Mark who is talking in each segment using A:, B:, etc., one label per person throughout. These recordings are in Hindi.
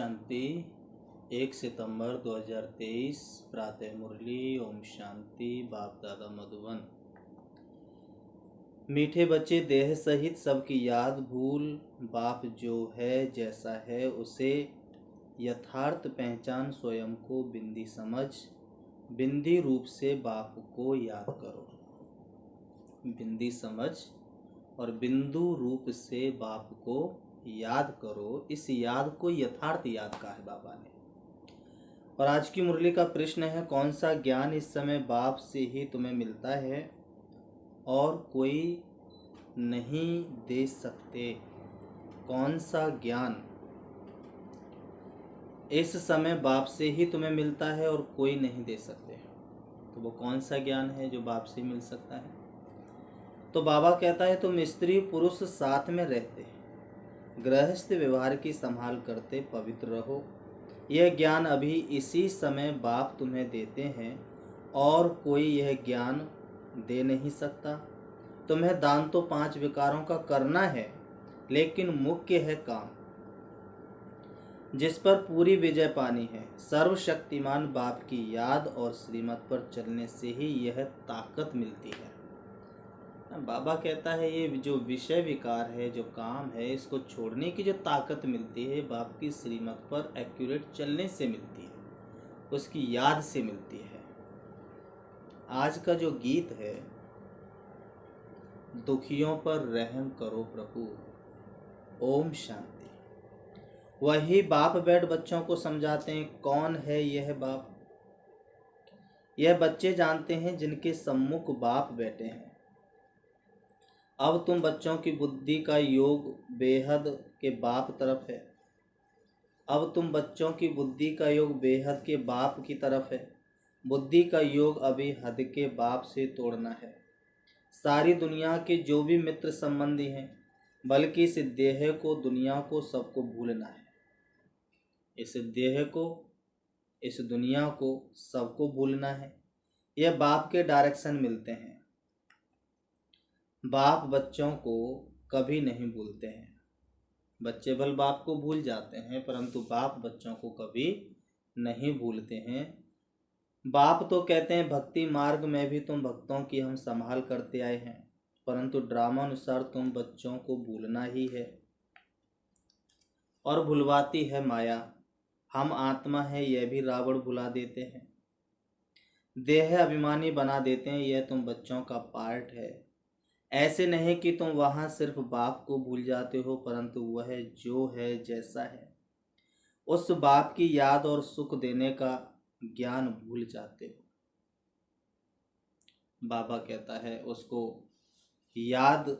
A: शांति। 1 सितंबर 2023 प्रातः मुरली। ओम शांति। बाप दादा मधुबन। मीठे बच्चे, देह सहित सबकी याद भूल, बाप जो है जैसा है उसे यथार्थ पहचान, स्वयं को बिंदी समझ, बिंदी रूप से बाप को याद करो। बिंदी समझ और बिंदु रूप से बाप को याद करो। इस याद को यथार्थ याद कहा है बाबा ने। और आज की मुरली का प्रश्न है, कौन सा ज्ञान इस समय बाप से ही तुम्हें मिलता है और कोई नहीं दे सकते? कौन सा ज्ञान इस समय बाप से ही तुम्हें मिलता है और कोई नहीं दे सकते? तो वो कौन सा ज्ञान है जो बाप से मिल सकता है? तो बाबा कहता है, तुम स्त्री पुरुष साथ में रहते, गृहस्थ व्यवहार की संभाल करते पवित्र रहो। यह ज्ञान अभी इसी समय बाप तुम्हें देते हैं और कोई यह ज्ञान दे नहीं सकता। तुम्हें दान तो 5 विकारों का करना है, लेकिन मुख्य है काम, जिस पर पूरी विजय पानी है। सर्वशक्तिमान बाप की याद और श्रीमत पर चलने से ही यह ताकत मिलती है। बाबा कहता है, ये जो विषय विकार है, जो काम है, इसको छोड़ने की जो ताकत मिलती है, बाप की श्रीमत पर एक्यूरेट चलने से मिलती है, उसकी याद से मिलती है। आज का जो गीत है, दुखियों पर रहम करो प्रभु, ओम शांति, वही बाप बैठ बच्चों को समझाते हैं। कौन है यह बाप? यह बच्चे जानते हैं जिनके सम्मुख बाप बैठे हैं। अब तुम बच्चों की बुद्धि का योग बेहद के बाप तरफ है। अब तुम बच्चों की बुद्धि का योग बेहद के बाप की तरफ है। बुद्धि का योग अभी हद के बाप से तोड़ना है। सारी दुनिया के जो भी मित्र संबंधी हैं, बल्कि इस देह को, दुनिया को, सबको भूलना है। इस देह को, इस दुनिया को, सबको भूलना है। यह बाप के डायरेक्शन मिलते हैं। बाप बच्चों को कभी नहीं भूलते हैं। बच्चे भल बाप को भूल जाते हैं, परंतु बाप बच्चों को कभी नहीं भूलते हैं। बाप तो कहते हैं, भक्ति मार्ग में भी तुम भक्तों की हम संभाल करते आए हैं, परंतु ड्रामा अनुसार तुम बच्चों को भूलना ही है और भुलवाती है माया। हम आत्मा है, यह भी रावण भुला देते हैं। देह अभिमानी बना देते हैं। यह तुम बच्चों का पार्ट है। ऐसे नहीं कि तुम वहाँ सिर्फ बाप को भूल जाते हो, परंतु वह जो है जैसा है, उस बाप की याद और सुख देने का ज्ञान भूल जाते हो। बाबा कहता है, उसको याद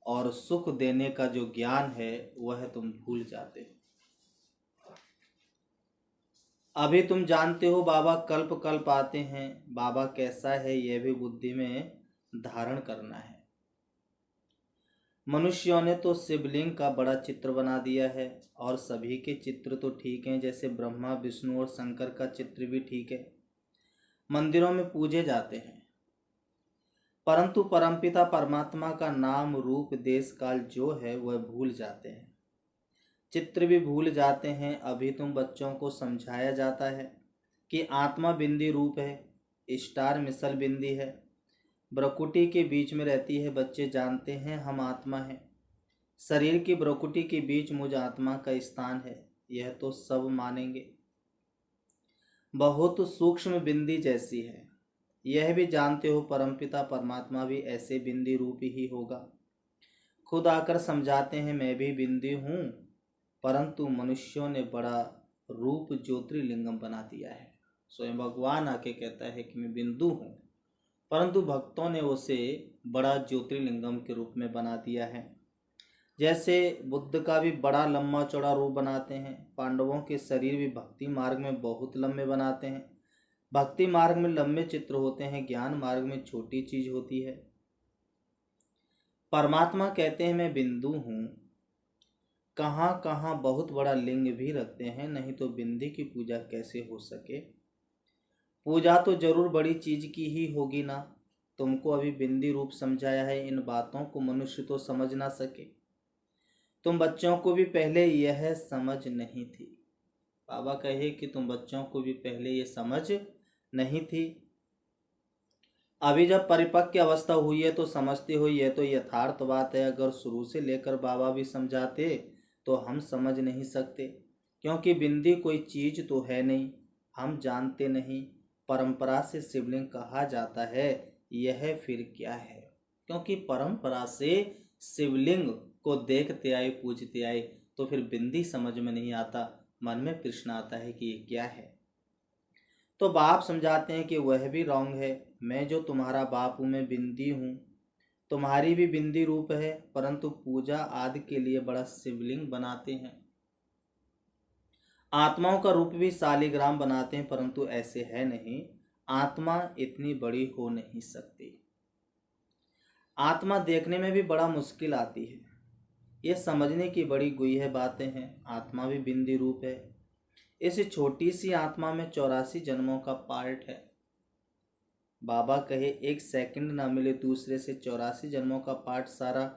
A: और सुख देने का जो ज्ञान है वह तुम भूल जाते हो। अभी तुम जानते हो बाबा कल्प कल्प आते हैं। बाबा कैसा है यह भी बुद्धि में धारण करना है। मनुष्यों ने तो शिवलिंग का बड़ा चित्र बना दिया है, और सभी के चित्र तो ठीक हैं, जैसे ब्रह्मा, विष्णु और शंकर का चित्र भी ठीक है, मंदिरों में पूजे जाते हैं, परंतु परमपिता परमात्मा का नाम, रूप, देश काल जो है वह भूल जाते हैं। चित्र भी भूल जाते हैं। अभी तुम बच्चों को समझाया जाता है कि आत्मा बिंदी रूप है, स्टार मिसल बिंदी है, ब्रकुटी के बीच में रहती है। बच्चे जानते हैं हम आत्मा हैं। शरीर की ब्रकुटी के बीच मुझ आत्मा का स्थान है, यह तो सब मानेंगे। बहुत सूक्ष्म बिंदी जैसी है, यह भी जानते हो। परमपिता परमात्मा भी ऐसे बिंदी रूप ही होगा। खुद आकर समझाते हैं, मैं भी बिंदी हूँ, परंतु मनुष्यों ने बड़ा रूप ज्योतिर्लिंगम बना दिया है। स्वयं भगवान आके कहता है कि मैं बिंदु हूँ, परंतु भक्तों ने उसे बड़ा ज्योतिर्लिंगम के रूप में बना दिया है। जैसे बुद्ध का भी बड़ा लंबा चौड़ा रूप बनाते हैं, पांडवों के शरीर भी भक्ति मार्ग में बहुत लंबे बनाते हैं। भक्ति मार्ग में लंबे चित्र होते हैं, ज्ञान मार्ग में छोटी चीज होती है। परमात्मा कहते हैं, मैं बिंदु हूँ। कहाँ कहाँ बहुत बड़ा लिंग भी रखते हैं, नहीं तो बिंदी की पूजा कैसे हो सके? पूजा तो जरूर बड़ी चीज की ही होगी ना। तुमको अभी बिंदी रूप समझाया है, इन बातों को मनुष्य तो समझ ना सके। तुम बच्चों को भी पहले यह समझ नहीं थी। बाबा कहे कि तुम बच्चों को भी पहले ये समझ नहीं थी। अभी जब परिपक्व की अवस्था हुई है तो समझते हो यह तो यथार्थ बात है। अगर शुरू से लेकर बाबा भी समझाते तो हम समझ नहीं सकते, क्योंकि बिंदी कोई चीज तो है नहीं, हम जानते नहीं। परंपरा से शिवलिंग कहा जाता है, यह फिर क्या है? क्योंकि परंपरा से शिवलिंग को देखते आए, पूजते आए, तो फिर बिंदी समझ में नहीं आता, मन में प्रश्न आता है कि ये क्या है। तो बाप समझाते हैं कि वह भी रॉन्ग है। मैं जो तुम्हारा बाप हूँ, मैं बिंदी हूँ, तुम्हारी भी बिंदी रूप है, परंतु पूजा आदि के लिए बड़ा शिवलिंग बनाते हैं। आत्माओं का रूप भी शालिग्राम बनाते हैं, परंतु ऐसे है नहीं। आत्मा इतनी बड़ी हो नहीं सकती। आत्मा देखने में भी बड़ा मुश्किल आती है। ये समझने की बड़ी गुह्य बातें हैं। आत्मा भी बिंदी रूप है। इस छोटी सी आत्मा में 84 जन्मों का पार्ट है। बाबा कहे एक सेकंड ना मिले दूसरे से 84 जन्मों का पार्ट सारा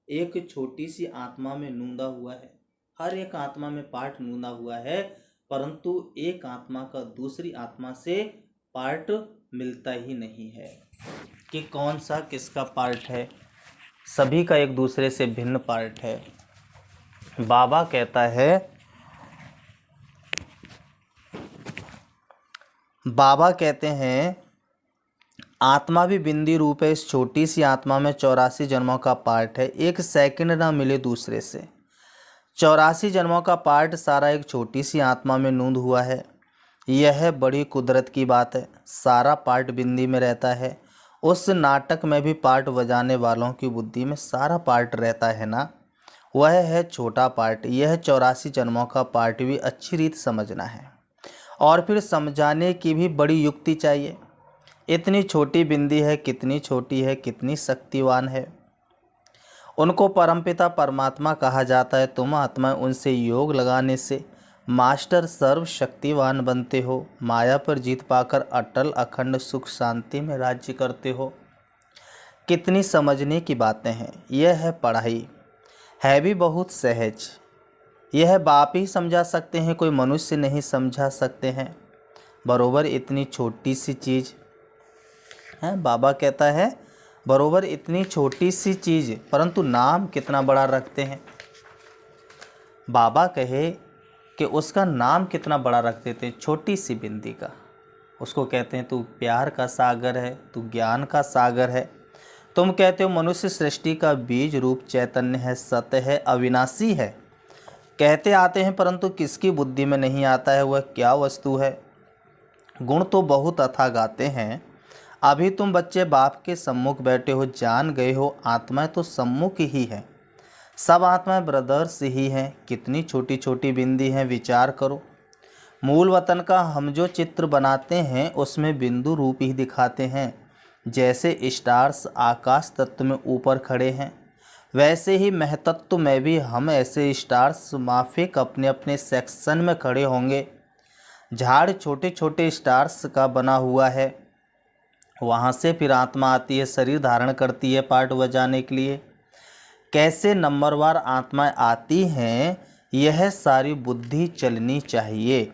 A: एक छोटी सी आत्मा में नूंदा हुआ है। हर एक आत्मा में पार्ट नूंदा हुआ है, परंतु एक आत्मा का दूसरी आत्मा से पार्ट मिलता ही नहीं है कि कौन सा किसका पार्ट है। सभी का एक दूसरे से भिन्न पार्ट है। बाबा कहता है, बाबा कहते हैं आत्मा भी बिंदी रूप है। इस छोटी सी आत्मा में 84 जन्मों का पार्ट है। एक सेकंड ना मिले दूसरे से 84 जन्मों का पार्ट सारा एक छोटी सी आत्मा में नूंद हुआ है। यह बड़ी कुदरत की बात है। सारा पार्ट बिंदी में रहता है। उस नाटक में भी पार्ट बजाने वालों की बुद्धि में सारा पार्ट रहता है ना, वह है छोटा पार्ट। यह 84 जन्मों का पार्ट भी अच्छी रीत समझना है, और फिर समझाने की भी बड़ी युक्ति चाहिए। इतनी छोटी बिंदी है, कितनी छोटी है, कितनी शक्तिवान है। उनको परमपिता परमात्मा कहा जाता है। तुम आत्मा उनसे योग लगाने से मास्टर सर्वशक्तिवान बनते हो। माया पर जीत पाकर अटल अखंड सुख शांति में राज्य करते हो। कितनी समझने की बातें हैं। यह है पढ़ाई, है भी बहुत सहज। यह बाप ही समझा सकते हैं, कोई मनुष्य नहीं समझा सकते हैं। बरोबर इतनी छोटी सी चीज़ है। बाबा कहता है बरोबर इतनी छोटी सी चीज़, परंतु नाम कितना बड़ा रखते हैं। बाबा कहे कि उसका नाम कितना बड़ा रख देते हैं, छोटी सी बिंदी का। उसको कहते हैं तू प्यार का सागर है, तू ज्ञान का सागर है। तुम कहते हो मनुष्य सृष्टि का बीज रूप चैतन्य है, सत्य है, अविनाशी है। कहते आते हैं, परंतु किसकी बुद्धि में नहीं आता है वह क्या वस्तु है। गुण तो बहुत अथाह गाते हैं। अभी तुम बच्चे बाप के सम्मुख बैठे हो, जान गए हो आत्माएं तो सम्मुख ही है। सब आत्माएं ब्रदर्स ही हैं। कितनी छोटी छोटी बिंदी हैं, विचार करो। मूल वतन का हम जो चित्र बनाते हैं उसमें बिंदु रूप ही दिखाते हैं। जैसे स्टार्स आकाश तत्व में ऊपर खड़े हैं, वैसे ही महतत्व में भी हम ऐसे स्टार्स माफिक अपने अपने सेक्शन में खड़े होंगे। झाड़ छोटे छोटे स्टार्स का बना हुआ है, वहाँ से फिर आत्मा आती है, शरीर धारण करती है पार्ट बजाने के लिए। कैसे नंबरवार आत्माएं आती हैं, यह सारी बुद्धि चलनी चाहिए।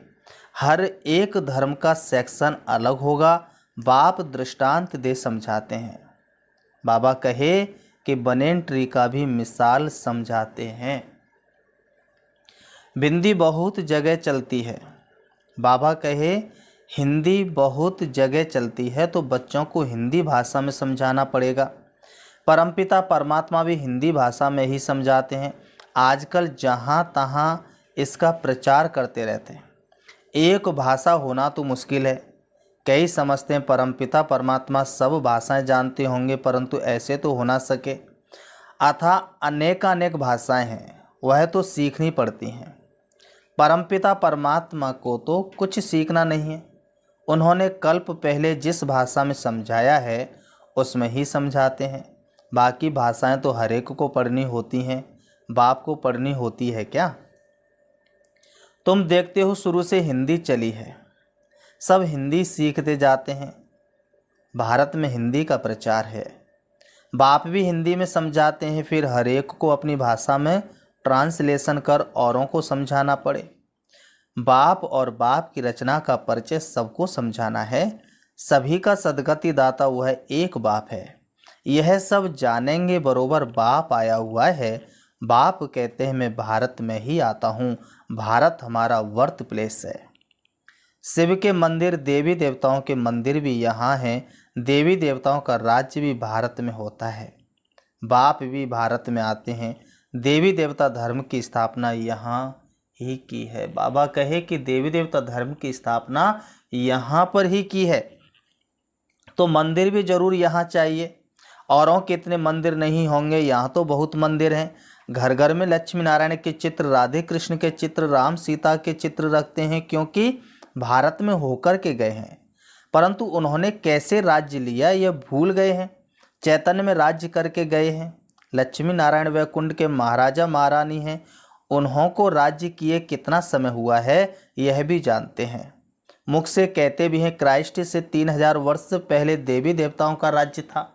A: हर एक धर्म का सेक्शन अलग होगा। बाप दृष्टांत दे समझाते हैं। बाबा कहे कि बनेन ट्री का भी मिसाल समझाते हैं। बिंदी बहुत जगह चलती है। बाबा कहे हिंदी बहुत जगह चलती है, तो बच्चों को हिंदी भाषा में समझाना पड़ेगा। परमपिता परमात्मा भी हिंदी भाषा में ही समझाते हैं। आजकल जहाँ तहाँ इसका प्रचार करते रहते हैं। एक भाषा होना तो मुश्किल है। कई समझते हैं परमपिता परमात्मा सब भाषाएं जानते होंगे, परंतु ऐसे तो हो ना सके। अतः अनेकानेक भाषाएं हैं, वह तो सीखनी पड़ती हैं। परमपिता परमात्मा को तो कुछ सीखना नहीं है। उन्होंने कल्प पहले जिस भाषा में समझाया है उसमें ही समझाते हैं। बाकी भाषाएं तो हर एक को पढ़नी होती हैं। बाप को पढ़नी होती है क्या? तुम देखते हो शुरू से हिंदी चली है, सब हिंदी सीखते जाते हैं। भारत में हिंदी का प्रचार है। बाप भी हिंदी में समझाते हैं, फिर हर एक को अपनी भाषा में ट्रांसलेशन कर औरों को समझाना पड़े। बाप और बाप की रचना का परिचय सबको समझाना है। सभी का सदगति दाता वह एक बाप है। यह सब जानेंगे बरोबर बाप आया हुआ है। बाप कहते हैं मैं भारत में ही आता हूँ, भारत हमारा वर्थ प्लेस है। शिव के मंदिर, देवी देवताओं के मंदिर भी यहाँ हैं। देवी देवताओं का राज्य भी भारत में होता है। बाप भी भारत में आते हैं। देवी देवता धर्म की स्थापना यहाँ ही की है। बाबा कहे कि देवी देवता धर्म की स्थापना यहाँ पर ही की है, तो मंदिर भी जरूर यहाँ चाहिए। औरों के इतने मंदिर नहीं होंगे, यहाँ तो बहुत मंदिर हैं। घर घर में लक्ष्मी नारायण के चित्र, राधे कृष्ण के चित्र, राम सीता के चित्र रखते हैं, क्योंकि भारत में होकर के गए हैं। परंतु उन्होंने कैसे राज्य लिया यह भूल गए हैं। चैतन्य में राज्य करके गए हैं। लक्ष्मी नारायण वैकुंठ के महाराजा महारानी हैं। उन्हों को राज्य किए कितना समय हुआ है यह भी जानते हैं। मुख से कहते भी हैं क्राइस्ट से 3000 वर्ष पहले देवी देवताओं का राज्य था।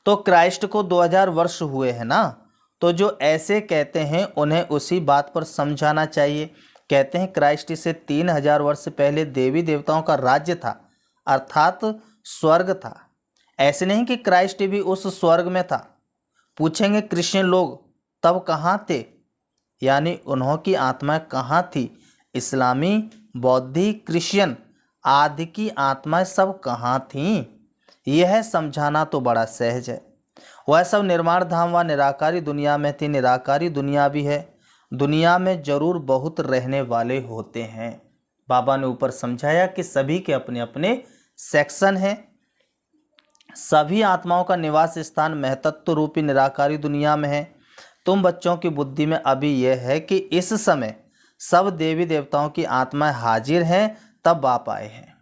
A: तो क्राइस्ट को 2000 वर्ष हुए हैं ना, तो जो ऐसे कहते हैं उन्हें उसी बात पर समझाना चाहिए। कहते हैं क्राइस्ट से 3000 वर्ष पहले देवी देवताओं का राज्य था, अर्थात स्वर्ग था। ऐसे नहीं कि क्राइस्ट भी उस स्वर्ग में था। पूछेंगे क्रिश्चियन लोग तब कहाँ थे, यानी उन्हों की आत्माएं कहाँ थी। इस्लामी, बौद्धी, क्रिश्चियन आदि की आत्माएं सब कहाँ थीं, यह समझाना तो बड़ा सहज है। वह सब निर्माण धाम व निराकारी दुनिया में थी। निराकारी दुनिया भी है। दुनिया में जरूर बहुत रहने वाले होते हैं। बाबा ने ऊपर समझाया कि सभी के अपने अपने सेक्शन हैं। सभी आत्माओं का निवास स्थान महतत्व रूपी निराकारी दुनिया में है। तुम बच्चों की बुद्धि में अभी यह है कि इस समय सब देवी देवताओं की आत्माएं हाजिर हैं, तब बाप आए हैं।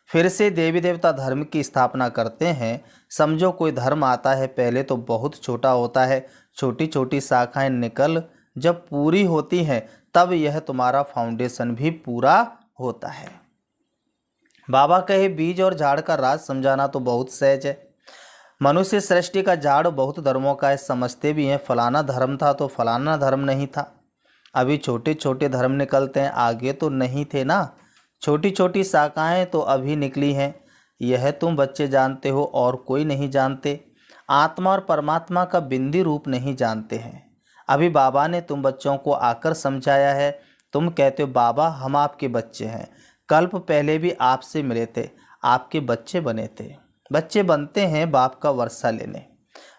A: फिर से देवी देवता धर्म की स्थापना करते हैं। समझो कोई धर्म आता है, पहले तो बहुत छोटा होता है। छोटी छोटी शाखाएं निकल जब पूरी होती हैं तब यह तुम्हारा फाउंडेशन भी पूरा होता है। बाबा कहे बीज और झाड़ का राज समझाना तो बहुत सहज है। मनुष्य सृष्टि का झाड़ बहुत धर्मों का है, समझते भी हैं। फलाना धर्म था तो फलाना धर्म नहीं था। अभी छोटे छोटे धर्म निकलते हैं, आगे तो नहीं थे ना। छोटी छोटी शाखाएं तो अभी निकली हैं। यह तुम बच्चे जानते हो और कोई नहीं जानते। आत्मा और परमात्मा का बिंदी रूप नहीं जानते हैं। अभी बाबा ने तुम बच्चों को आकर समझाया है। तुम कहते हो बाबा हम आपके बच्चे हैं। कल्प पहले भी आपसे मिले थे, आपके बच्चे बने थे। बच्चे बनते हैं बाप का वर्षा लेने।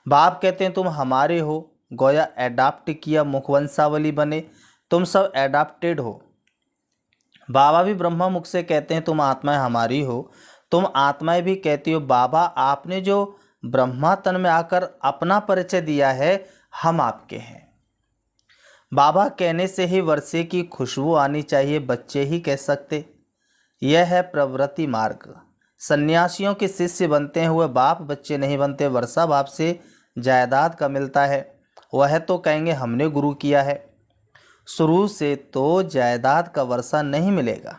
A: बाप कहते हैं तुम हमारे हो, गोया एडाप्ट किया, मुखवंशावली बने। तुम सब एडाप्टेड हो। बाबा भी ब्रह्मा मुख से कहते हैं तुम आत्माएं हमारी हो। तुम आत्माएं भी कहती हो बाबा आपने जो ब्रह्मा तन में आकर अपना परिचय दिया है, हम आपके हैं। बाबा कहने से ही वर्षे की खुशबू आनी चाहिए, बच्चे ही कह सकते। यह है प्रवृत्ति मार्ग। सन्यासियों के शिष्य बनते हैं, हुए बाप बच्चे नहीं बनते। वर्षा बाप से जायदाद का मिलता है, वह तो कहेंगे हमने गुरु किया है। शुरू से तो जायदाद का वर्षा नहीं मिलेगा।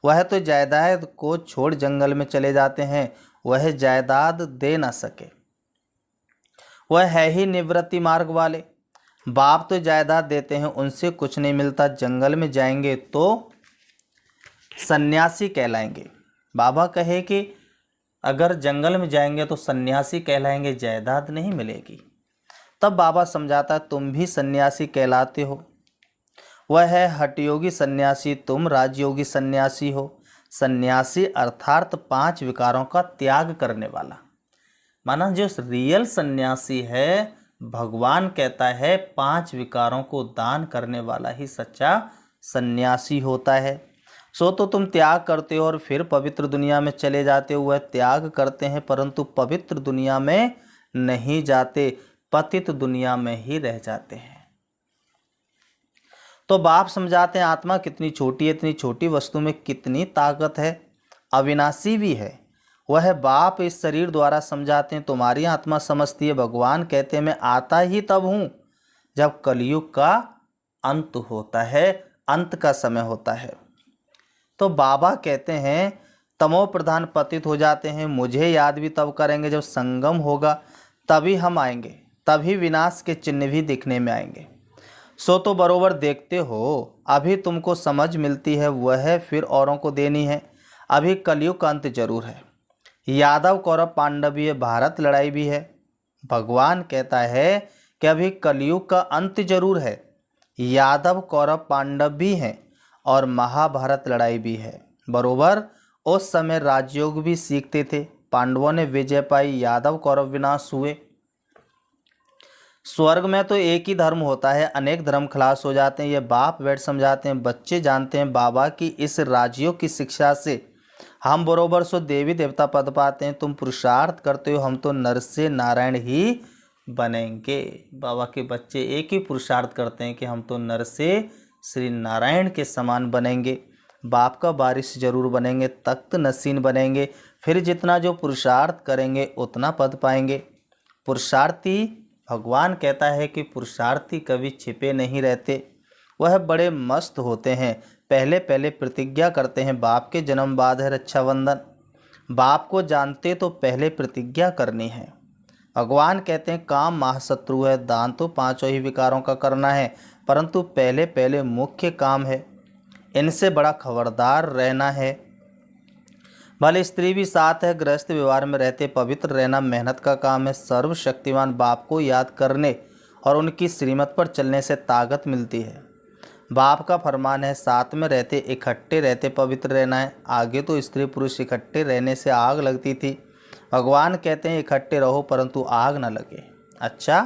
A: वह तो जायदाद को छोड़ जंगल में चले जाते हैं, वह जायदाद दे ना सके। वह है ही निवृत्ति मार्ग वाले। बाप तो जायदाद देते हैं, उनसे कुछ नहीं मिलता। जंगल में जाएंगे तो सन्यासी कहलाएंगे। बाबा कहे कि अगर जंगल में जाएंगे तो सन्यासी कहलाएंगे, जायदाद नहीं मिलेगी। तब बाबा समझाता तुम भी सन्यासी कहलाते हो। वह है हठयोगी सन्यासी, तुम राजयोगी सन्यासी हो। सन्यासी अर्थात 5 विकारों का त्याग करने वाला। माना जो रियल सन्यासी है, भगवान कहता है 5 विकारों को दान करने वाला ही सच्चा सन्यासी होता है। सो तो तुम त्याग करते हो और फिर पवित्र दुनिया में चले जाते हो। वह त्याग करते हैं परंतु पवित्र दुनिया में नहीं जाते, पतित दुनिया में ही रह जाते हैं। तो बाप समझाते हैं आत्मा कितनी छोटी है, इतनी छोटी वस्तु में कितनी ताकत है, अविनाशी भी है। वह बाप इस शरीर द्वारा समझाते हैं तुम्हारी आत्मा समझती है। भगवान कहते हैं मैं आता ही तब हूँ जब कलयुग का अंत होता है, अंत का समय होता है। तो बाबा कहते हैं तमो प्रधान पतित हो जाते हैं, मुझे याद भी तब करेंगे जब संगम होगा, तभी हम आएंगे। तभी विनाश के चिन्ह भी दिखने में आएंगे। सो तो बरोबर देखते हो, अभी तुमको समझ मिलती है वह फिर औरों को देनी है। अभी कलयुग का अंत जरूर है। यादव कौरव पांडवीय भारत लड़ाई भी है। भगवान कहता है कि अभी कलयुग का अंत जरूर है, यादव कौरव पांडव भी हैं और महाभारत लड़ाई भी है। बरोबर उस समय राजयोग भी सीखते थे। पांडवों ने विजय पाई, यादव कौरव विनाश हुए। स्वर्ग में तो एक ही धर्म होता है, अनेक धर्म खलास हो जाते हैं। ये बाप बैठ समझाते हैं, बच्चे जानते हैं बाबा की इस राजयोग की शिक्षा से हम बरोबर सो देवी देवता पद पाते हैं। तुम पुरुषार्थ करते हो, हम तो नर से नारायण ही बनेंगे। बाबा के बच्चे एक ही पुरुषार्थ करते हैं कि हम तो नर से श्री नारायण के समान बनेंगे। बाप का वारिस जरूर बनेंगे, तख्त नसीन बनेंगे। फिर जितना जो पुरुषार्थ करेंगे उतना पद पाएंगे। पुरुषार्थी, भगवान कहता है कि पुरुषार्थी कभी छिपे नहीं रहते, वह बड़े मस्त होते हैं। पहले पहले प्रतिज्ञा करते हैं, बाप के जन्म बाद है रक्षाबंधन। बाप को जानते तो पहले प्रतिज्ञा करनी है। भगवान कहते हैं काम महाशत्रु है, दान तो पांचों ही विकारों का करना है, परंतु पहले पहले मुख्य काम है, इनसे बड़ा खबरदार रहना है। भले स्त्री भी साथ है, गृहस्थ व्यवहार में रहते पवित्र रहना मेहनत का काम है। सर्वशक्तिमान बाप को याद करने और उनकी श्रीमत पर चलने से ताकत मिलती है। बाप का फरमान है साथ में रहते इकट्ठे रहते पवित्र रहना है। आगे तो स्त्री पुरुष इकट्ठे रहने से आग लगती थी, भगवान कहते हैं इकट्ठे रहो परंतु आग न लगे। अच्छा,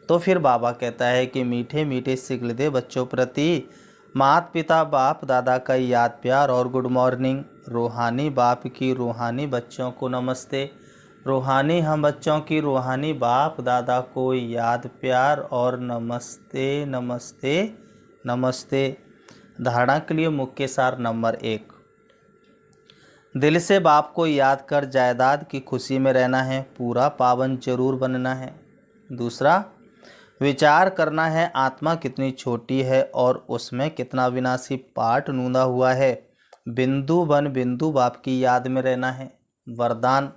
A: तो फिर बाबा कहता है कि मीठे मीठे सिखल दे बच्चों प्रति माता पिता बाप दादा का याद प्यार और गुड मॉर्निंग। रूहानी बाप की रूहानी बच्चों को नमस्ते। रूहानी हम बच्चों की रूहानी बाप दादा को याद प्यार और नमस्ते नमस्ते नमस्ते। धारणा के लिए मुख्य सार नंबर 1, दिल से बाप को याद कर जायदाद की खुशी में रहना है, पूरा पावन जरूर बनना है। दूसरा, विचार करना है आत्मा कितनी छोटी है और उसमें कितना विनाशी पाठ नूंदा हुआ है। बिंदु बन बिंदु बाप की याद में रहना है। वरदान,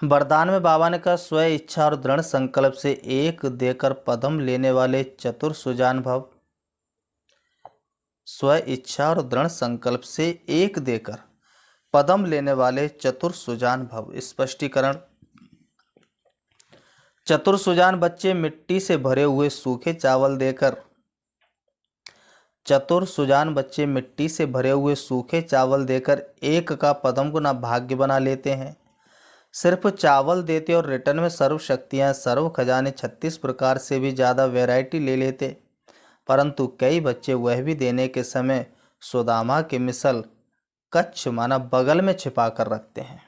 A: वरदान में बाबा ने कहा स्व इच्छा और दृढ़ संकल्प से एक देकर पदम लेने वाले चतुर सुजान भव। स्व इच्छा और दृढ़ संकल्प से एक देकर पदम लेने वाले चतुर सुजान भव। स्पष्टीकरण, चतुर सुजान बच्चे मिट्टी से भरे हुए सूखे चावल देकर, चतुर सुजान बच्चे मिट्टी से भरे हुए सूखे चावल देकर एक का पदम को ना भाग्य बना लेते हैं। सिर्फ चावल देते और रिटर्न में सर्व शक्तियाँ सर्व खजाने 36 प्रकार से भी ज़्यादा वैरायटी ले लेते। परंतु कई बच्चे वह भी देने के समय सुदामा के मिसल कच्छ माना बगल में छिपा कर रखते हैं।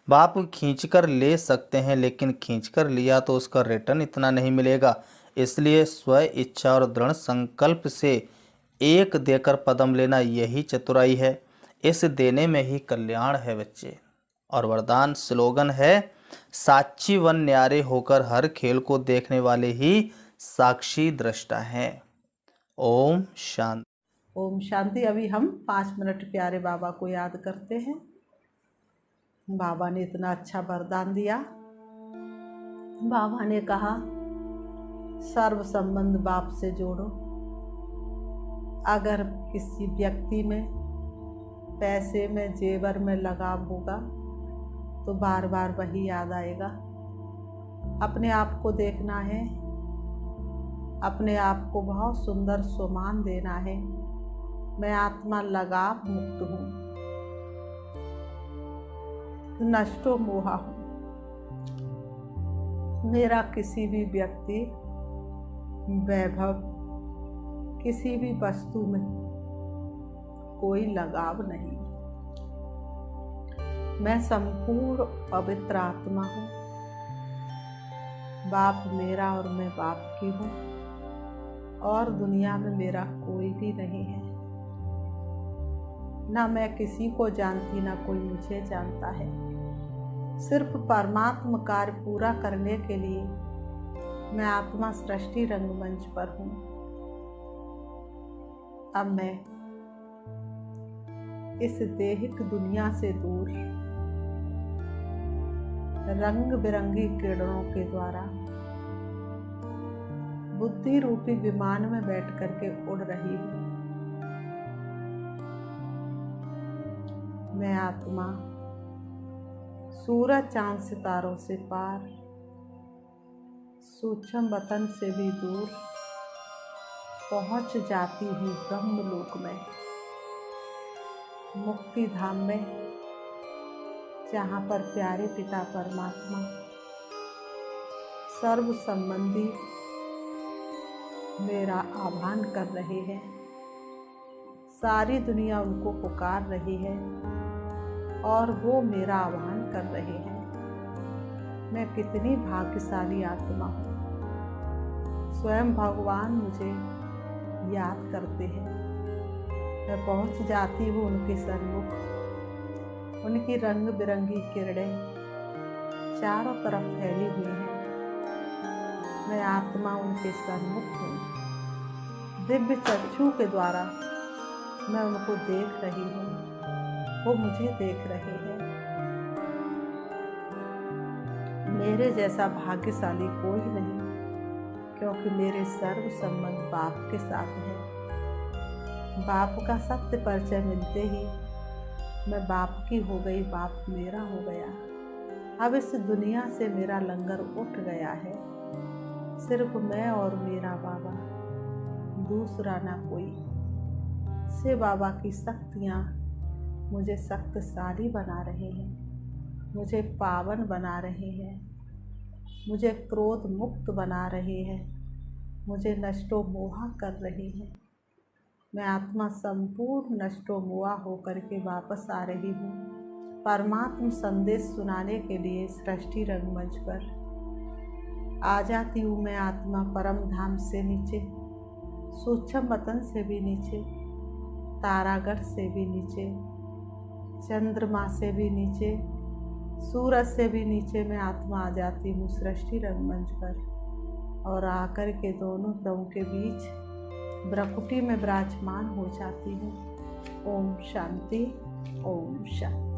A: बाप खींचकर ले सकते हैं, लेकिन खींचकर लिया तो उसका रिटर्न इतना नहीं मिलेगा। इसलिए स्व इच्छा और दृढ़ संकल्प से एक देकर पदम लेना यही चतुराई है। इस देने में ही कल्याण है बच्चे। और वरदान स्लोगन है साक्षी वन न्यारे होकर हर खेल को देखने वाले ही साक्षी दृष्टा हैं। ओम शांति।
B: ओम शांति। अभी हम 5 मिनट प्यारे बाबा को याद करते हैं। बाबा ने इतना अच्छा वरदान दिया। बाबा ने कहा सर्व संबंध बाप से जोड़ो। अगर किसी व्यक्ति में पैसे में जेवर में लगाव होगा तो बार बार वही याद आएगा। अपने आप को देखना है, अपने आप को बहुत सुंदर सम्मान देना है। मैं आत्मा लगाव मुक्त हूँ, नष्टो मोहा हूँ। मेरा किसी भी व्यक्ति वैभव किसी भी वस्तु में कोई लगाव नहीं। मैं संपूर्ण पवित्र आत्मा हूँ। बाप मेरा और मैं बाप की हूँ और दुनिया में मेरा कोई भी नहीं है। ना मैं किसी को जानती, ना कोई मुझे जानता है। सिर्फ परमात्मा कार्य पूरा करने के लिए मैं आत्मा सृष्टि रंगमंच पर हूँ। अब मैं इस देहिक दुनिया से दूर रंग बिरंगी किरणों के द्वारा बुद्धि रूपी विमान में बैठ करके उड़ रही हूँ। मैं आत्मा सूरज चांद सितारों से पार, सूक्ष्म वतन से भी दूर पहुंच जाती हूँ ब्रह्मलोक में, मुक्ति धाम में, जहाँ पर प्यारे पिता परमात्मा सर्व संबंधी मेरा आह्वान कर रहे हैं। सारी दुनिया उनको पुकार रही है और वो मेरा आह्वान कर रहे हैं। मैं कितनी भाग्यशाली आत्मा हूँ। स्वयं भगवान मुझे याद करते हैं। मैं पहुँच जाती हूँ उनके सन्मुख। उनकी रंग बिरंगी किरणें चारों तरफ फैली हुई हैं। मैं आत्मा उनके सन्मुख हूँ। दिव्य चक्षु के द्वारा मैं उनको देख रही हूँ, वो मुझे देख रहे हैं। मेरे जैसा भाग्यशाली कोई नहीं, क्योंकि मेरे सर्व संबंध बाप के साथ है। बाप का सत्य परिचय मिलते ही मैं बाप की हो गई, बाप मेरा हो गया। अब इस दुनिया से मेरा लंगर उठ गया है। सिर्फ मैं और मेरा बाबा, दूसरा ना कोई। से बाबा की शक्तियाँ मुझे शक्तिशाली बना रहे हैं, मुझे पावन बना रहे हैं, मुझे क्रोध मुक्त बना रहे हैं, मुझे नष्टो मोहा कर रहे हैं। मैं आत्मा संपूर्ण नष्टो मोहा होकर के वापस आ रही हूँ परमात्म संदेश सुनाने के लिए सृष्टि रंगमंच पर। आ जाती हूँ मैं आत्मा परम धाम से नीचे, सूक्ष्म वतन से भी नीचे, तारागढ़ से भी नीचे, चंद्रमा से भी नीचे, सूरज से भी नीचे मैं आत्मा आ जाती हूँ सृष्टि रंगमंच पर और आकर के दोनों प्रभु के बीच ब्रकुटी में विराजमान हो जाती हूँ। ओम शांति, ओम शांति।